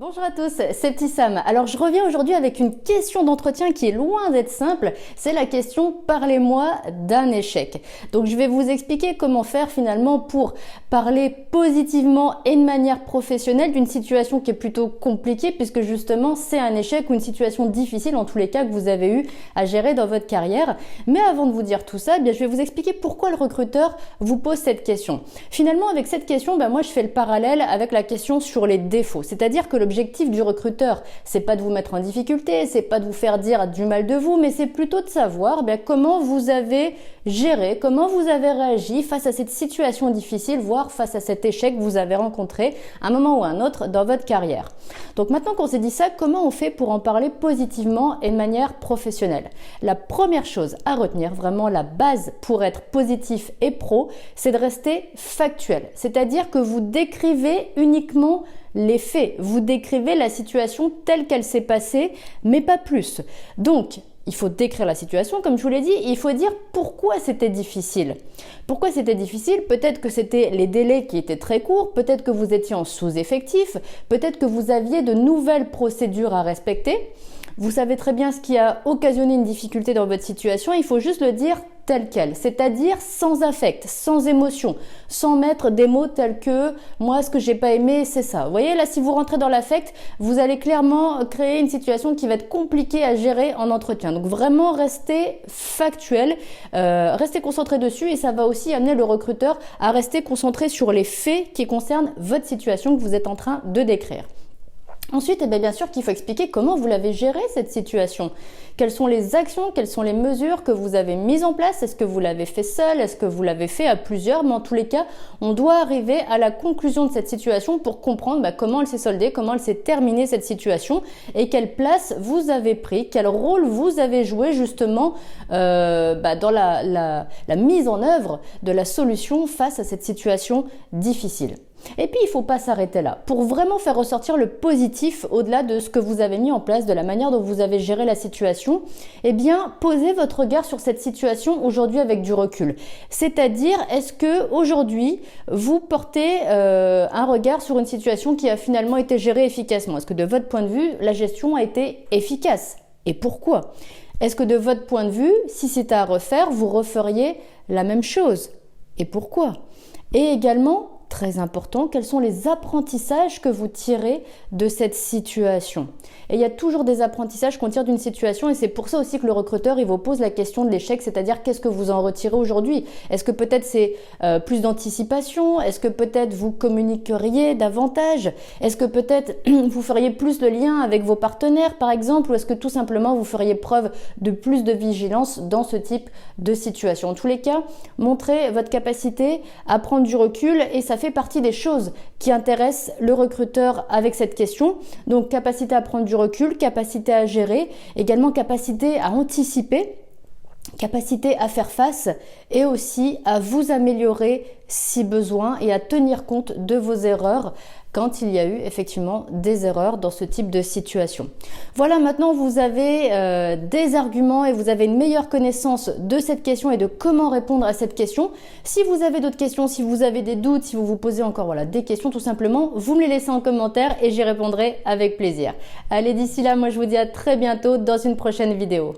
Bonjour à tous, c'est Petit Sam. Alors je reviens aujourd'hui avec une question d'entretien qui est loin d'être simple, c'est la question « Parlez-moi d'un échec ». Donc je vais vous expliquer comment faire finalement pour parler positivement et de manière professionnelle d'une situation qui est plutôt compliquée puisque justement c'est un échec ou une situation difficile en tous les cas que vous avez eu à gérer dans votre carrière. Mais avant de vous dire tout ça, je vais vous expliquer pourquoi le recruteur vous pose cette question. Finalement avec cette question, moi je fais le parallèle avec la question sur les défauts, c'est-à-dire que l'objectif du recruteur, c'est pas de vous mettre en difficulté, c'est pas de vous faire dire du mal de vous, mais c'est plutôt de savoir comment vous avez géré, comment vous avez réagi face à cette situation difficile, voire face à cet échec que vous avez rencontré à un moment ou à un autre dans votre carrière. Donc maintenant qu'on s'est dit ça, comment on fait pour en parler positivement et de manière professionnelle? La première chose à retenir, vraiment la base pour être positif et pro, c'est de rester factuel. C'est-à-dire que vous décrivez uniquement les faits, vous décrivez la situation telle qu'elle s'est passée, mais pas plus. Donc, il faut décrire la situation, comme je vous l'ai dit, et il faut dire pourquoi c'était difficile. Pourquoi c'était difficile? Peut-être que c'était les délais qui étaient très courts, peut-être que vous étiez en sous-effectif, peut-être que vous aviez de nouvelles procédures à respecter. Vous savez très bien ce qui a occasionné une difficulté dans votre situation, il faut juste le dire tel quel, c'est-à-dire sans affect, sans émotion, sans mettre des mots tels que « moi, ce que j'ai pas aimé, c'est ça ». Vous voyez, là, si vous rentrez dans l'affect, vous allez clairement créer une situation qui va être compliquée à gérer en entretien. Donc vraiment, restez factuel, restez concentré dessus et ça va aussi amener le recruteur à rester concentré sur les faits qui concernent votre situation que vous êtes en train de décrire. Ensuite, bien sûr qu'il faut expliquer comment vous l'avez géré cette situation. Quelles sont les actions, quelles sont les mesures que vous avez mises en place? Est-ce que vous l'avez fait seul? Est-ce que vous l'avez fait à plusieurs? Mais en tous les cas, on doit arriver à la conclusion de cette situation pour comprendre comment elle s'est soldée, comment elle s'est terminée cette situation et quelle place vous avez pris, quel rôle vous avez joué justement dans la mise en œuvre de la solution face à cette situation difficile. Et puis, il ne faut pas s'arrêter là. Pour vraiment faire ressortir le positif au-delà de ce que vous avez mis en place, de la manière dont vous avez géré la situation, posez votre regard sur cette situation aujourd'hui avec du recul. C'est-à-dire, est-ce que aujourd'hui vous portez un regard sur une situation qui a finalement été gérée efficacement? Est-ce que de votre point de vue, la gestion a été efficace? Et pourquoi? Est-ce que de votre point de vue, si c'était à refaire, vous referiez la même chose? Et pourquoi? Et également, très important, quels sont les apprentissages que vous tirez de cette situation? Et il y a toujours des apprentissages qu'on tire d'une situation et c'est pour ça aussi que le recruteur, il vous pose la question de l'échec, c'est-à-dire qu'est-ce que vous en retirez aujourd'hui? Est-ce que peut-être c'est plus d'anticipation? Est-ce que peut-être vous communiqueriez davantage? Est-ce que peut-être vous feriez plus de liens avec vos partenaires par exemple? Ou est-ce que tout simplement vous feriez preuve de plus de vigilance dans ce type de situation? En tous les cas, montrez votre capacité à prendre du recul et ça fait partie des choses qui intéressent le recruteur avec cette question. Donc, capacité à prendre du recul, capacité à gérer, également capacité à anticiper, capacité à faire face et aussi à vous améliorer si besoin et à tenir compte de vos erreurs quand il y a eu effectivement des erreurs dans ce type de situation. Voilà, maintenant vous avez des arguments et vous avez une meilleure connaissance de cette question et de comment répondre à cette question. Si vous avez d'autres questions, si vous avez des doutes, si vous vous posez encore des questions tout simplement, vous me les laissez en commentaire et j'y répondrai avec plaisir. Allez, d'ici là, moi je vous dis à très bientôt dans une prochaine vidéo.